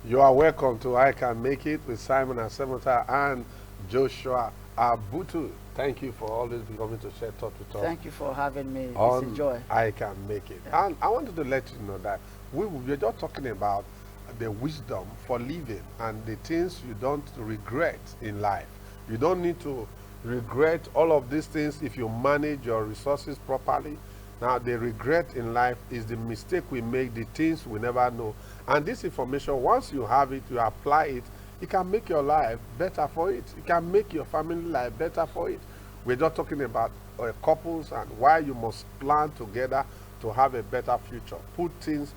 You are welcome to I Can Make It with Simon Asemota and Joshua Abutu. Thank you for always coming to share thoughts with us. Thank you for having me. It's a On joy. I Can Make It. Yeah. And I wanted to let you know that we're just talking about the wisdom for living and the things you don't regret in life. You don't need to regret all of these things if you manage your resources properly. Now, the regret in life is the mistake we make, the things we never know. And this information, once you have it, you apply it, it can make your life better for it. It can make your family life better for it. We're just talking about couples and why you must plan together to have a better future. Put things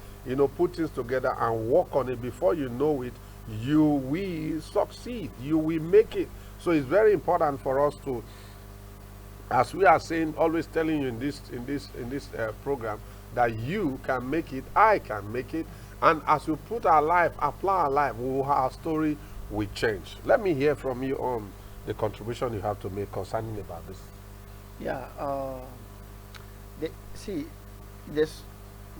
together and work on it. Before you know it, you will succeed. You will make it. So it's very important for us to, as we are saying, always telling you in this program, that you can make it, I can make it, and as we put our life, apply our life, our story will change. Let me hear from you on the contribution you have to make concerning about this. Yeah. See, this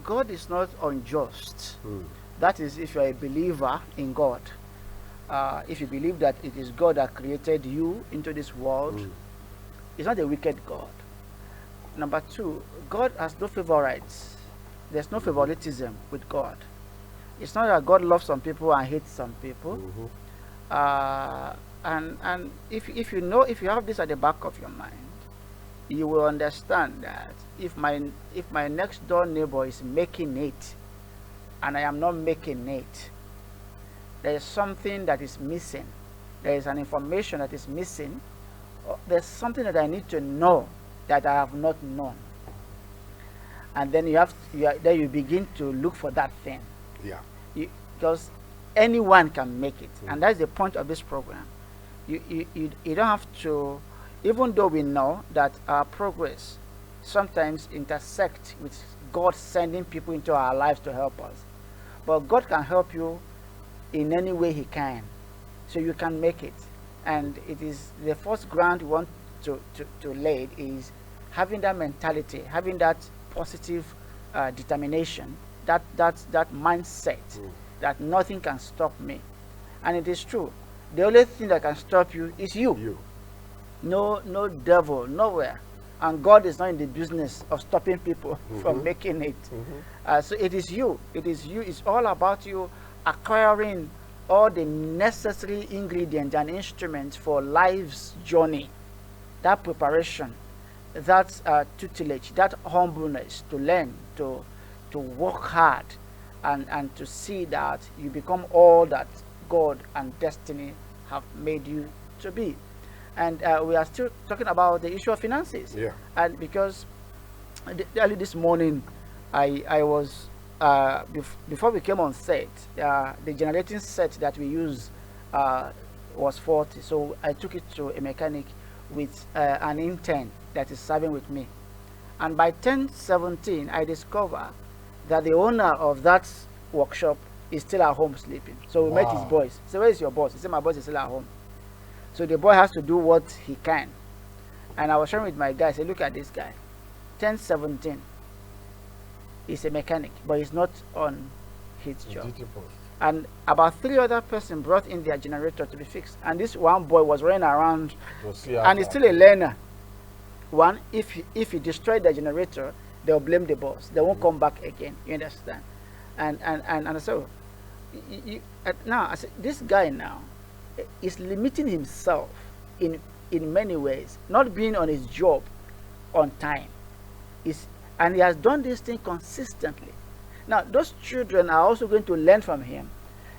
God is not unjust. That is, if you are a believer in God. If you believe that it is God that created you into this world, it's not a wicked God. Number two, God has no favorites. There's no favoritism with God. It's not that God loves some people and hates some people. And if you have this at the back of your mind, you will understand that if my next door neighbor is making it and I am not making it, there is something that is missing. There is an information that is missing. There's something that I need to know that I have not known. And then you begin to look for that thing. Yeah. Because anyone can make it. And that's the point of this program. You don't have to, even though we know that our progress sometimes intersect with God sending people into our lives to help us. But God can help you in any way he can. So you can make it. And it is the first ground we want to lay is having that mentality, having that positive determination, that mindset that nothing can stop me. And it is true. The only thing that can stop you is you. No devil, nowhere. And God is not in the business of stopping people from making it. So it is you. It is you. It's all about you acquiring all the necessary ingredients and instruments for life's journey. That preparation, that tutelage, that humbleness to learn, to work hard, and to see that you become all that God and destiny have made you to be. And we are still talking about the issue of finances. Yeah. And because early this morning, I was before we came on set, the generating set that we use was faulty. So I took it to a mechanic with an intern that is serving with me. And by 10:17, I discovered that the owner of that workshop is still at home sleeping. So we met his boys. So where is your boss? He said, my boss is still at home. So the boy has to do what he can. And I was sharing with my guy, I said, look at this guy. 10:17. He's a mechanic, but he's not on his job. And about 3 other persons brought in their generator to be fixed. And this one boy was running around, and he's still a learner. One, if he destroyed the generator, they'll blame the boss. They won't come back again. You understand? And so, now, I said, this guy now is limiting himself in many ways, not being on his job on time. And he has done this thing consistently. Now, those children are also going to learn from him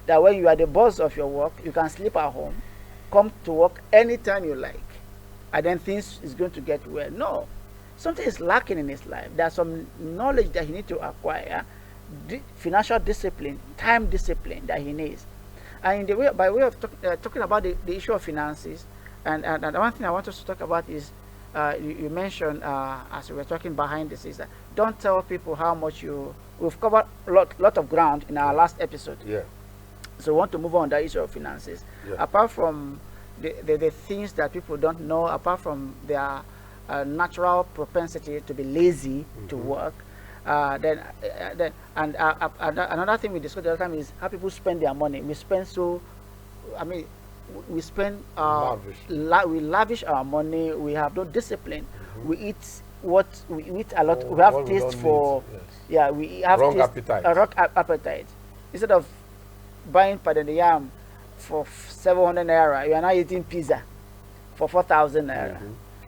that when you are the boss of your work, you can sleep at home, come to work anytime you like, and then things is going to get well. No, something is lacking in his life. There's some knowledge that he needs to acquire, financial discipline, time discipline that he needs. And by way of talking about the issue of finances, and one thing I want us to talk about is, you mentioned as we were talking behind the scenes, that don't tell people how much we've covered a lot of ground in our last episode. Yeah. So we want to move on the issue of finances. Yeah. Apart from the things that people don't know, apart from their natural propensity to be lazy to work, Another thing we discussed the other time is how people spend their money. We spend so, I mean, we spend we lavish our money. We have no discipline. We eat what we eat a lot. We have What we taste don't for, need, yes. yeah. We have Wrong taste, appetite. a wrong appetite. Instead of buying pardon the yam for 700 naira, you are now eating pizza for 4,000 naira.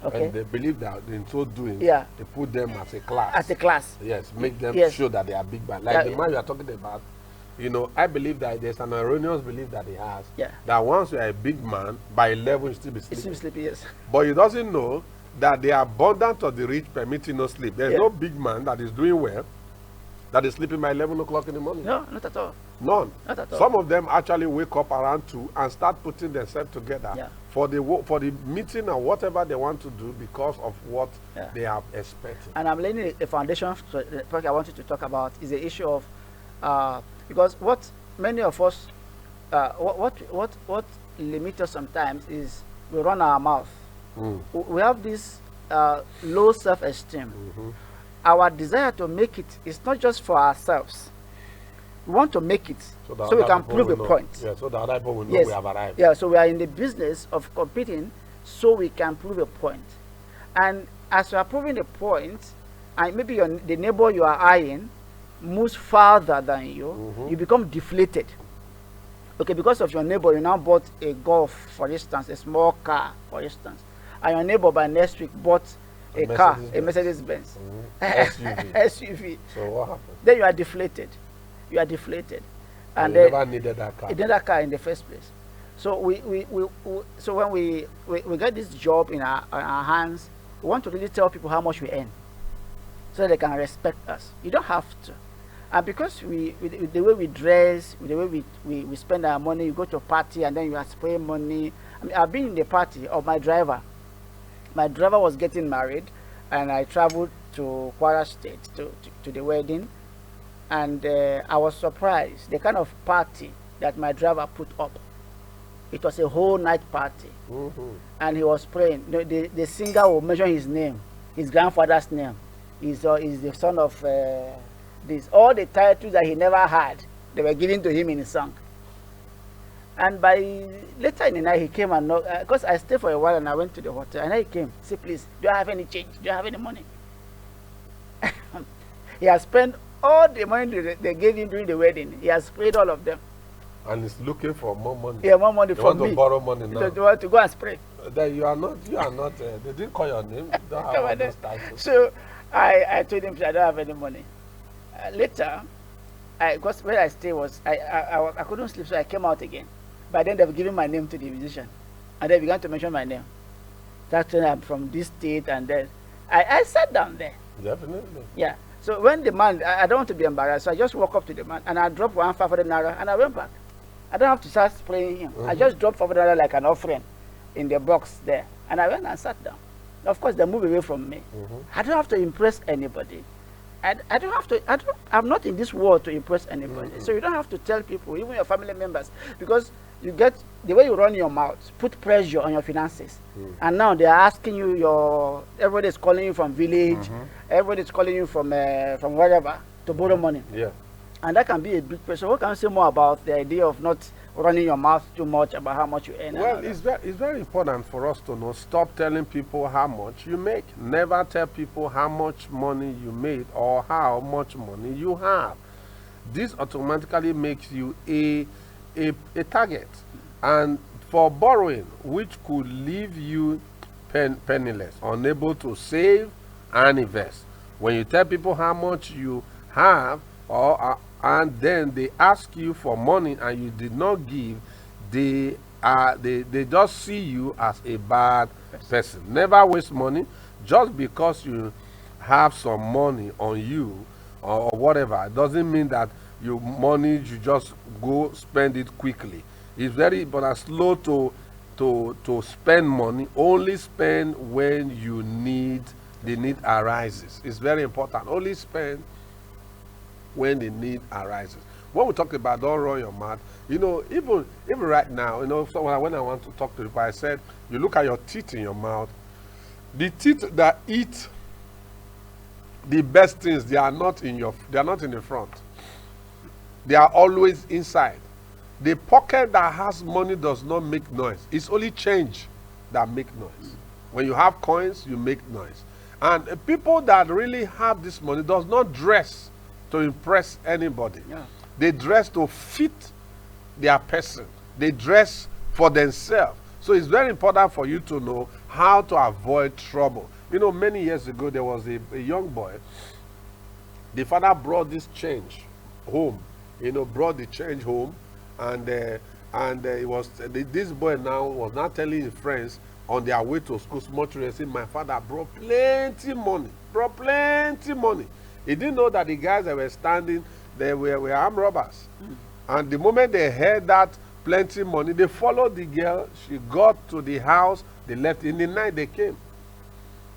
Okay. And they believe that in so doing, Yeah. they put them as a class. As a class. Yes, make them Yes. show that they are big man. Like Yeah. the man you are talking about, you know, I believe that there's an erroneous belief that he has. Yeah. That once you are a big man, by 11 you still be It sleeping. seems sleepy, yes. But he doesn't know that the abundance of the rich permitting no sleep. There's Yeah. no big man that is doing well that is sleeping by 11 o'clock in the morning. No, not at all. None. Not at all. Some of them actually wake up around 2 and start putting themselves together Yeah. for the meeting or whatever they want to do because of what Yeah. they are expecting. And I'm laying a foundation for the topic I wanted to talk about is the issue of because what many of us what limits us sometimes is we run our mouth. We have this low self-esteem. Our desire to make it is not just for ourselves. We want to make it so that we other can people prove will a know. point. Yeah, so that other people will know Yes. we have arrived. Yeah, so we are in the business of competing so we can prove a point. And as you are proving a point, and maybe the neighbor you are eyeing moves farther than you, you become deflated. Okay, because of your neighbor, you now bought a Golf, for instance, a small car, for instance. And your neighbor by next week bought a car, a Mercedes-Benz. SUV. SUV. So what happened? Then you are deflated. You are deflated. And And you then never needed that car. it did that car in the first place. So so when we get this job in our hands, we want to really tell people how much we earn, so they can respect us. You don't have to, and because with the way we dress, with the way we spend our money, you go to a party and then you are spraying money. I mean, I've been in the party of my driver. My driver was getting married, and I traveled to Kwara State to the wedding. And I was surprised the kind of party that my driver put up. It was a whole night party, and he was praying. The singer will mention his name, his grandfather's name. He's the son of this. All the titles that he never had, they were given to him in the song. And by later in the night, he came and because I stayed for a while and I went to the hotel, and then he came. Say, please, do I have any change? Do I have any money? He has spent all the money they gave him during the wedding. He has paid all of them. And he's looking for more money. He has more money You from want me. to borrow money now. To want to go and spray. Then you are not, they didn't call your name. You don't have Come all on, those titles. So I told him I don't have any money. Later, because where I stay was, I couldn't sleep, so I came out again. By then they've given my name to the musician. And they began to mention my name. That's when I'm from this state, and then I sat down there. Definitely. Yeah. So when the man, I don't want to be embarrassed, so I just walked up to the man and I dropped 1,500 naira and I went back. I don't have to start spraying him. I just dropped 500 naira like an offering in the box there, and I went and sat down. Of course, they move away from me. I don't have to impress anybody. I don't have to. I'm not in this world to impress anybody. So you don't have to tell people, even your family members, because you get the way you run your mouth, put pressure on your finances. And now they are asking you everybody is calling you from village, everybody is calling you from wherever to borrow money. Yeah. And that can be a big pressure. What can you say more about the idea of not running your mouth too much about how much you earn? Well, it's very important for us to know. Stop telling people how much you make. Never tell people how much money you made or how much money you have. This automatically makes you a target. And for borrowing, which could leave you penniless, unable to save and invest. When you tell people how much you have, and then they ask you for money and you did not give, they just see you as a bad person. Never waste money. Just because you have some money on you or whatever, it doesn't mean that your money you just go spend it quickly. It's very important. Slow to spend money. Only spend when the need arises. It's very important. Only spend when the need arises. When we talk about don't run your mouth, even right now, when I want to talk to people, I said, you look at your teeth in your mouth. The teeth that eat The best things, they are not in the front. They are always inside. The pocket that has money does not make noise. It's only change that make noise. When you have coins, you make noise. And people that really have this money does not dress to impress anybody. Yeah. They dress to fit their person. They dress for themselves. So it's very important for you to know how to avoid trouble. You know, many years ago, there was a young boy. The father brought this change home. You know, brought the change home. And it was this boy now was not telling his friends on their way to school, small children, saying, my father brought plenty money. Brought plenty money. He didn't know that the guys that were standing, they were armed robbers. And the moment they heard that plenty money, they followed the girl. She got to the house. They left. In the night, they came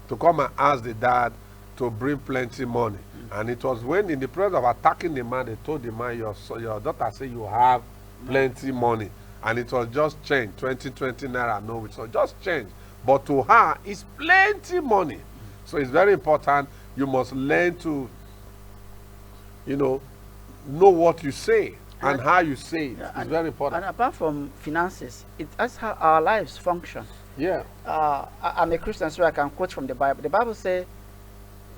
to come and ask the dad to bring plenty money. And it was when, in the process of attacking the man, they told the man, your daughter said you have plenty money. And it was just change, 20 naira, no, it was just change. But to her, it's plenty money. So it's very important. You must learn to, know what you say and how you say it. It's very important. And apart from finances, that's how our lives function. Yeah. I'm a Christian, so I can quote from the Bible. The Bible says,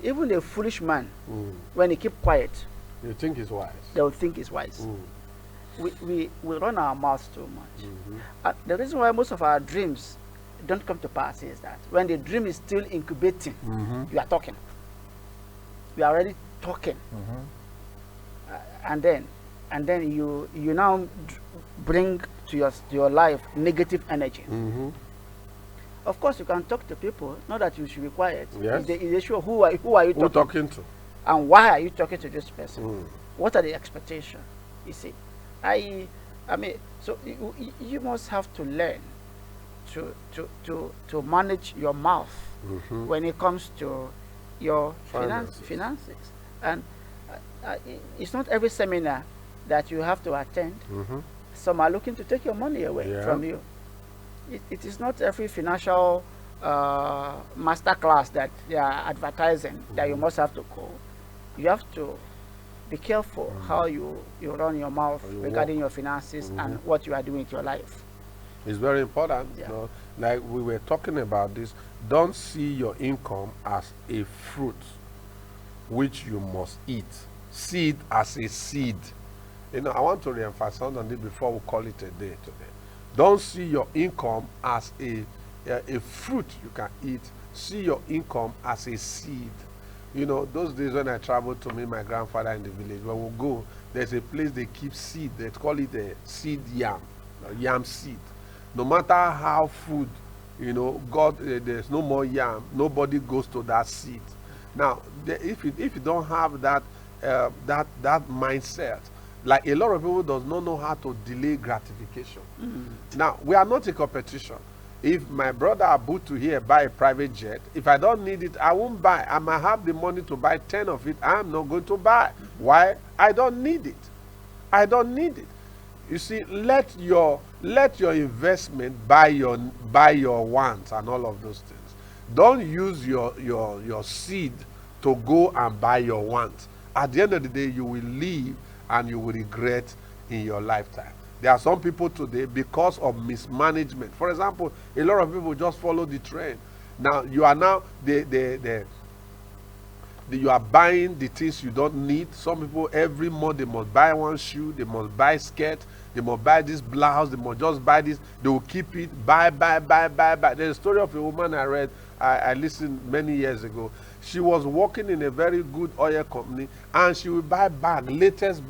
even a foolish man, when he keep quiet, you think he's wise. they will think he's wise. We run our mouths too much. The reason why most of our dreams don't come to pass is that when the dream is still incubating, you are talking. You are already talking. And then you now bring to your life negative energy. Of course, you can talk to people, not that you should be quiet. Yes. If they sure who are you talking to? And why are you talking to this person? What are the expectations? You see, I mean, so you must have to learn to manage your mouth when it comes to your finances. And it's not every seminar that you have to attend. Some are looking to take your money away from you. It is not every financial master class that they are advertising that you must have to go. You have to be careful how you run your mouth regarding your finances and what you are doing with your life. It's very important. Like we were talking about this, don't see your income as a fruit which you must eat. See it as a seed. I want to re-emphasize on this before we call it a day today. Don't see your income as a fruit you can eat. See your income as a seed. Those days when I traveled to meet my grandfather in the village, when we go, there's a place they keep seed. They call it a seed yam, yam seed. No matter how food, there's no more yam, nobody goes to that seed. Now, if you don't have that mindset, like a lot of people does not know how to delay gratification. Now, we are not in competition. If my brother Abutu here buy a private jet, if I don't need it, I won't buy. I might have the money to buy 10 of it. I'm not going to buy. Why? I don't need it. I don't need it. You see, let your investment buy your wants and all of those things. Don't use your seed to go and buy your wants. At the end of the day, you will leave and you will regret in your lifetime. There are some people today, because of mismanagement. For example, a lot of people just follow the trend. Now, you are now, you are buying the things you don't need. Some people, every month, they must buy one shoe, they must buy skirt, they must buy this blouse, they must just buy this. They will keep it, buy. There's a story of a woman I read, I listened many years ago. She was working in a very good oil company, and she would buy bag, latest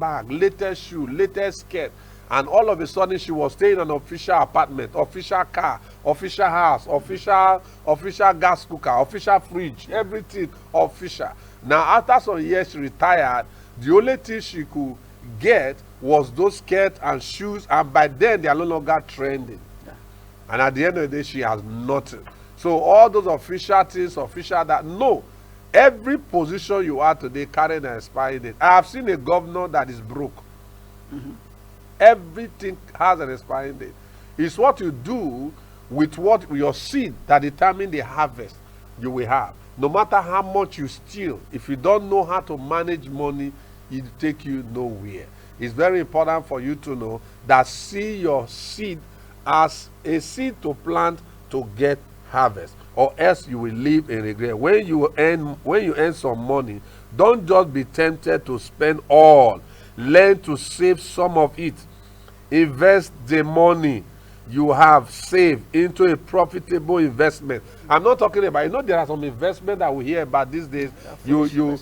shoe, latest skirt. And all of a sudden, she was staying in an official apartment, official car, official house, official gas cooker, official fridge, everything official. Now, after some years, she retired. The only thing she could get was those skirts and shoes, and by then, they are no longer trending. And at the end of the day, she has nothing. So all those official things, no. Every position you are today carrying an expiry date. I have seen a governor that is broke. Everything has an expiring date. It's what you do with your seed that determines the harvest you will have. No matter how much you steal, if you don't know how to manage money, it will take you nowhere. It's very important for you to know that see your seed as a seed to plant to get harvest, or else you will live in regret. When you earn some money, don't just be tempted to spend all. Learn to save some of it. Invest the money you have saved into a profitable investment. I'm not talking about, you know, there are some investment that we hear about these days. You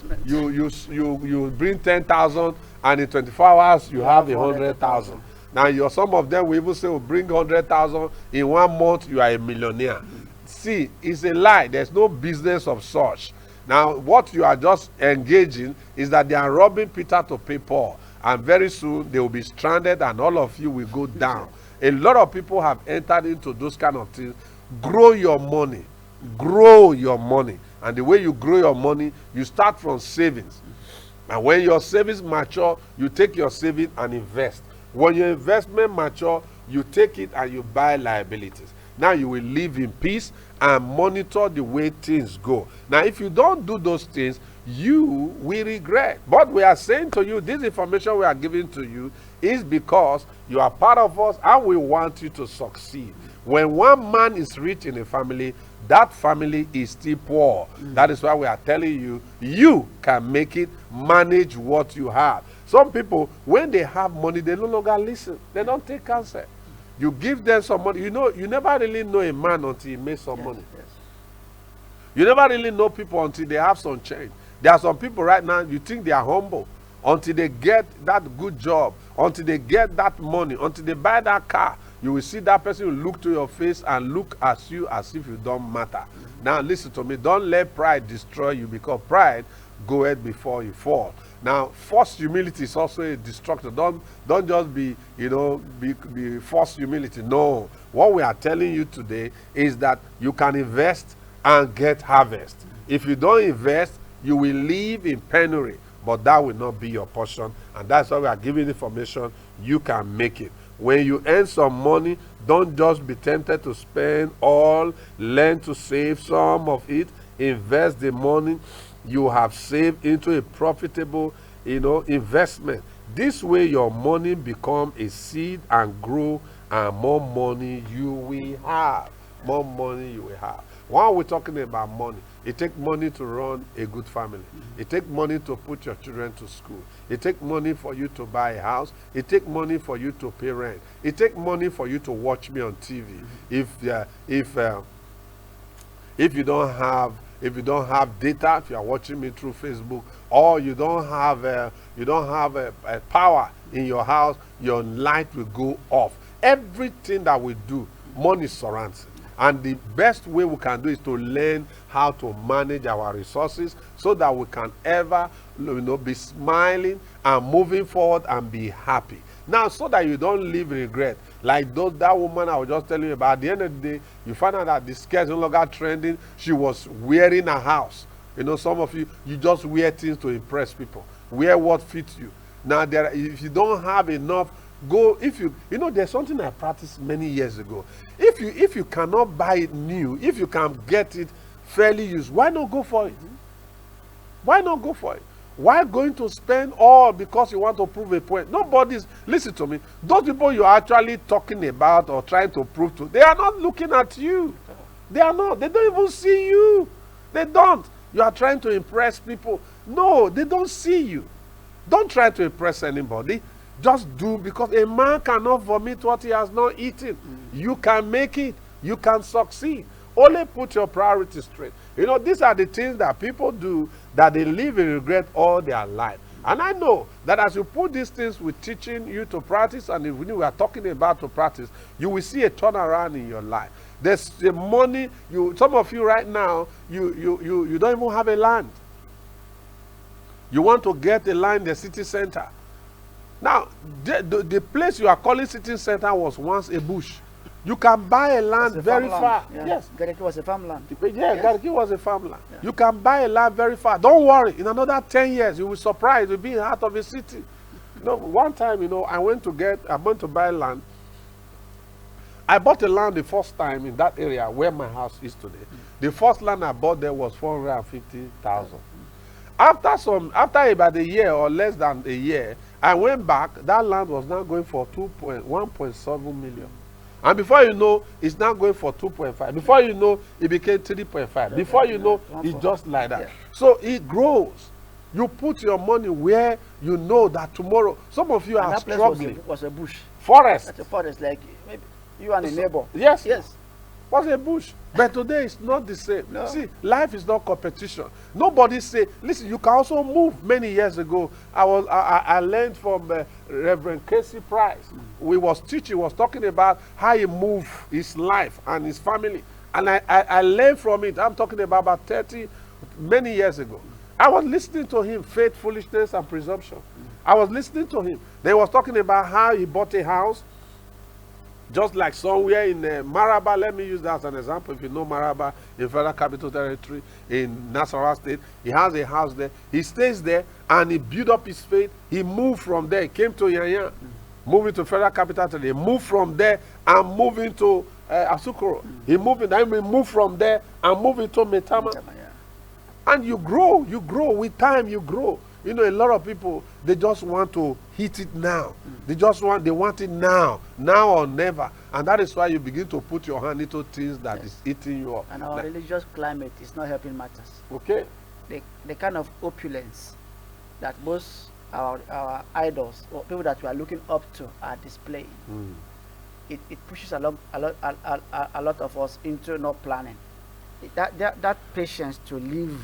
bring 10,000 and in 24 hours you have 100,000. Now some of them will even say, will bring 100,000 in 1 month, you are a millionaire. See, it's a lie. There's no business of such. Now what you are just engaging is that they are robbing Peter to pay Paul, and very soon they will be stranded and all of you will go down. A lot of people have entered into those kind of things. Grow your money. Grow your money. And the way you grow your money, you start from savings. And when your savings mature, you take your savings and invest. When your investment mature, you take it and you buy liabilities. Now you will live in peace and monitor the way things go. Now if you don't do those things, you will regret. But we are saying to you, this information we are giving to you is because you are part of us and we want you to succeed. When one man is rich in a family, that family is still poor. That is why we are telling you, you can make it. Manage what you have. Some people, when they have money, they no longer listen. They don't take counsel. You give them some money. You know, you never really know a man until he makes some money. Yes. You never really know people until they have some change. There are some people right now, you think they are humble until they get that good job, until they get that money, until they buy that car. You will see that person will look to your face and look at you as if you don't matter. Now listen to me. Don't let pride destroy you, because pride goeth before you fall. Now, false humility is also a destructor. Don't just be, be false humility. No. What we are telling you today is that you can invest and get harvest. If you don't invest, you will live in penury, but that will not be your portion. And that's why we are giving information. You can make it. When you earn some money, don't just be tempted to spend all. Learn to save some of it. Invest the money you have saved into a profitable, investment. This way your money become a seed and grow, and more money you will have. More money you will have. While we're talking about money, it takes money to run a good family. It takes money to put your children to school. It takes money for you to buy a house. It takes money for you to pay rent. It takes money for you to watch me on TV. If you don't have data, if you are watching me through Facebook, or you don't have a power in your house, your light will go off. Everything that we do, money surrounds it. And the best way we can do is to learn how to manage our resources, so that we can ever be smiling and moving forward and be happy. Now, so that you don't live in regret. Like that woman I was just telling you about, at the end of the day, you find out that the skirt is no longer trending. She was wearing a house. Some of you just wear things to impress people. Wear what fits you. Now, if you don't have enough, there's something I practiced many years ago. If you cannot buy it new, if you can get it fairly used, why not go for it? Why not go for it? Why going to spend all because you want to prove a point? Listen to me. Those people you are actually talking about or trying to prove to, they are not looking at you. They are not. They don't even see you. They don't. You are trying to impress people. No, they don't see you. Don't try to impress anybody. Just do, because a man cannot vomit what he has not eaten. You can make it. You can succeed. Only put your priorities straight. These are the things that people do that they live in regret all their life. And I know that as you put these things with teaching you to practice, and when we are talking about to practice, you will see a turnaround in your life. There's the money, some of you right now, you don't even have a land. You want to get a land in the city center. Now, the place you are calling city center was once a bush. You can buy a land very far. Yeah. Yes. Gariki was a farmland. Yeah, yes. Gariki was a farmland. Yeah. You can buy a land very far. Don't worry. In another 10 years, you will surprise. You'll be in the heart of a city. One time, I went to buy land. I bought a land the first time in that area where my house is today. The first land I bought there was 450,000. After about a year or less than a year, I went back. That land was now going for 1.7 million. And before you know, it's now going for 2.5. Before you know, it became 3.5. Before you know, it's just like that. So it grows. You put your money where you know that tomorrow, some of you are struggling. Was a bush. Forest. That's a forest, like maybe you and a neighbor. Yes. Yes. Was a bush. But today it's not the same. No. See, life is not competition. Nobody say, listen, you can also move. Many years ago, I learned from Reverend Casey Price. We was talking about how he moved his life and his family. And I learned from it. I'm talking about 30, many years ago. I was listening to him, faith, foolishness, and presumption. I was listening to him. They was talking about how he bought a house, just like somewhere in Maraba. Let me use that as an example. If you know Maraba, in Federal Capital Territory, in Nasarawa State, he has a house there. He stays there, and he built up his faith. He moved from there. He came to Yanya, moving to Federal Capital Territory. He moved from there and moving to Asukoro. He moved from there and moving to Metama. And you grow with time, you grow. You know, a lot of people, they just want to hit it now. They want it now or never. And that is why you begin to put your hand into things that is eating you up. And our religious climate is not helping matters. Okay. The kind of opulence that most our idols or people that we are looking up to are displaying. It pushes a lot of us into not planning. That patience to live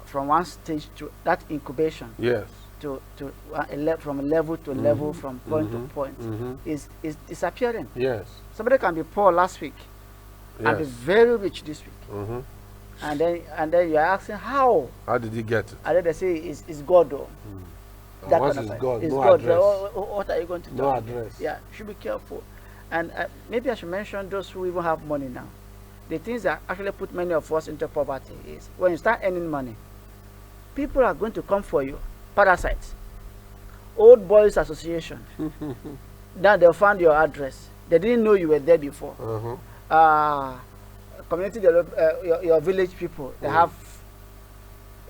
from one stage to that incubation, yes, from a level to level, from point to point, is disappearing. Yes. Somebody can be poor last week and be very rich this week, and then you are asking how did he get it? And then they say it's God though. That once it's God, it's no God. address. What are you going to do? No address. Yeah, you should be careful. And maybe I should mention those who even have money now. The things that actually put many of us into poverty is when you start earning money, people are going to come for you. Parasites. Old Boys Association. Now they'll find your address. They didn't know you were there before. Community develop, your village people, they have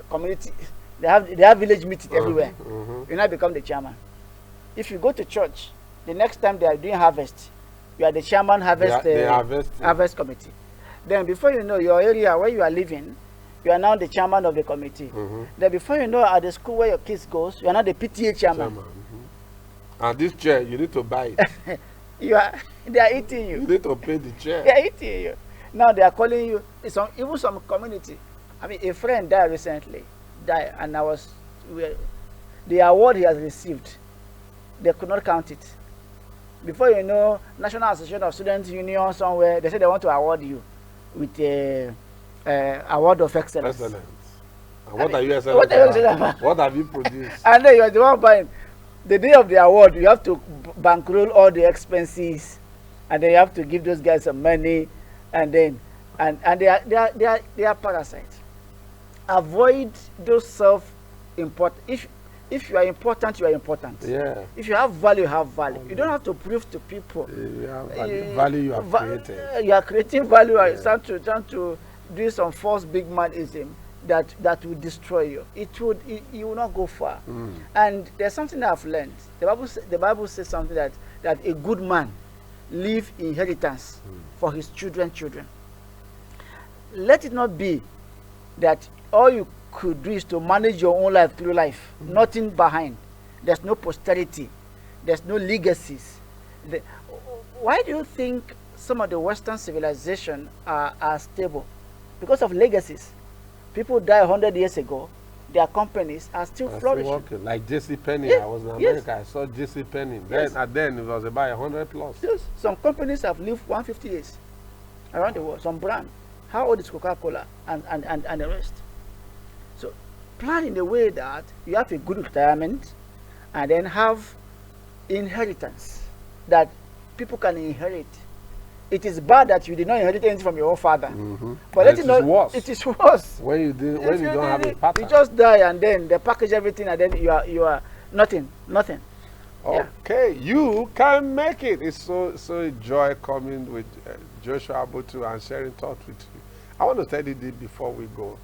community, they have village meetings everywhere. You now become the chairman. If you go to church, the next time they are doing harvest, you are the chairman harvest committee. Then before you know, your area where you are living, you are now the chairman of the committee. Then before you know, at the school where your kids goes, you are now the PTA chairman. And this chair, you need to buy it. They are eating you. You need to pay the chair. They are eating you. Now they are calling you. Even some community. I mean, a friend died recently. And the award he has received, they could not count it. Before you know, National Association of Students Union somewhere, they say they want to award you with a award of excellence. And what are you excellent? What have you produced? And then you are the one buying. The day of the award, you have to bankroll all the expenses, and then you have to give those guys some money, and then they are parasites. Avoid those self-important. If you are important, you are important. Yeah. If you have value, you have value. You don't have to prove to people. You have value you have created. You are creating value. Yeah. Trying to do some false big manism that will destroy you. You will not go far. And there's something that I've learned. The Bible says something that a good man leave inheritance for his children. Let it not be that all you could do is to manage your own life through life, nothing behind. There's no posterity, there's no legacies. Why do you think some of the Western civilization are stable? Because of legacies. People died 100 years ago, their companies are still flourishing. Still like J.C. Penney. Yes, I was in America, I saw J.C. Penney. Yes. Then it was about 100 plus. Yes. Some companies have lived 150 years around the world. Some brand. How old is Coca-Cola and the rest? So plan in a way that you have a good retirement and then have inheritance that people can inherit. It is bad that you did not inherit anything from your own father. But it is worse. When you don't have a partner. You just die and then they package everything and then you are nothing. Yeah. Okay, you can make it. It's so a joy coming with Joshua Abutu and sharing thoughts with you. I want to tell you this before we go.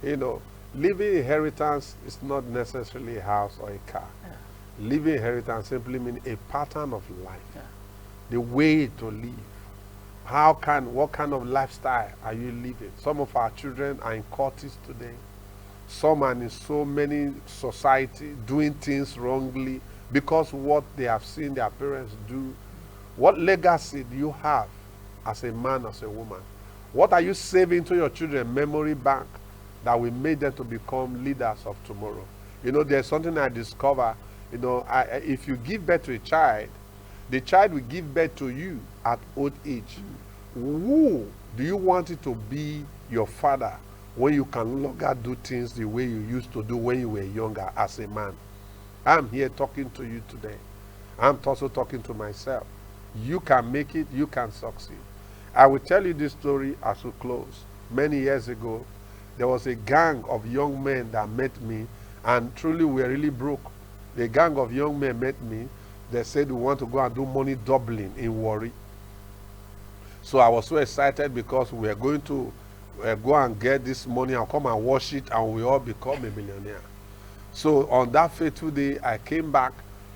You know, leaving inheritance is not necessarily a house or a car. Yeah. Leaving inheritance simply means a pattern of life, Yeah. the way to live. What kind of lifestyle are you living? Some of our children are in cultists today. Some are in so many society doing things wrongly because what they have seen their parents do. What legacy do you have as a man, as a woman? What are you saving to your children memory bank that will make them to become leaders of tomorrow? You know, there's something I discover. You know, if you give birth to a child, the child will give birth to you at old age. Who do you want it to be your father when you can no longer do things the way you used to do when you were younger as a man? I'm here talking to you today. I'm also talking to myself. You can make it, you can succeed. I will tell you this story as we close. Many years ago, there was a gang of young men that met me, and truly we were really broke. The gang of young men met me. They said we want to go and do money doubling in Warri. So I was so excited because we were going to go and get this money and come and wash it, and we all become a millionaire. So on that fateful day, I came back,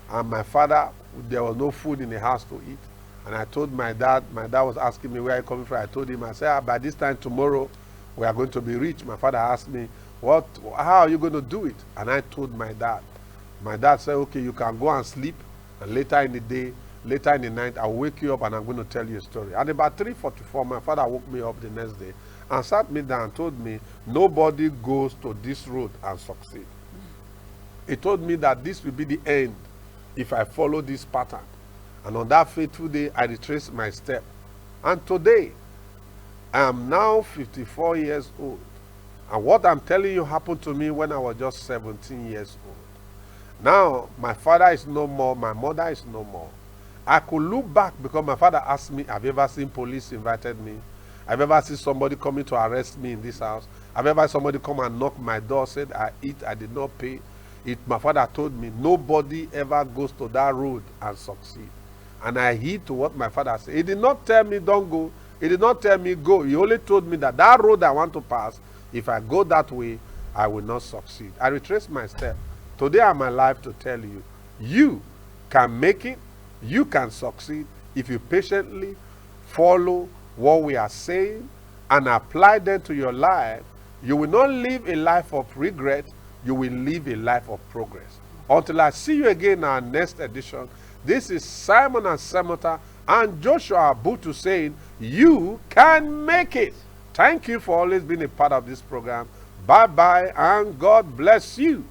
and my father, there was no food in the house to eat. And I told my dad was asking me where are you coming from. I told him, I said, by this time tomorrow, we are going to be rich. My father asked me, how are you going to do it? And I told my dad. My dad said, okay, you can go and sleep, and later in the day, later in the night, I'll wake you up and I'm going to tell you a story. At about 3:44, my father woke me up the next day and sat me down and told me, nobody goes to this road and succeed. He told me that this will be the end if I follow this pattern. And on that fateful day, I retraced my step. And today, I am now 54 years old. And what I'm telling you happened to me when I was just 17 years old. Now, my father is no more, my mother is no more. I could look back because my father asked me, have you ever seen police invited me? Have you ever seen somebody coming to arrest me in this house? Have you ever somebody come and knock my door, said I did not pay? My father told me, nobody ever goes to that road and succeed. And I heed to what my father said. He did not tell me don't go. He did not tell me go. He only told me that that road I want to pass, if I go that way, I will not succeed. I retraced my step. Today I'm alive to tell you, you can make it, you can succeed if you patiently follow what we are saying and apply them to your life. You will not live a life of regret, you will live a life of progress. Until I see you again in our next edition, this is Simon and Samantha and Joshua Abutu saying, you can make it. Thank you for always being a part of this program. Bye-bye and God bless you.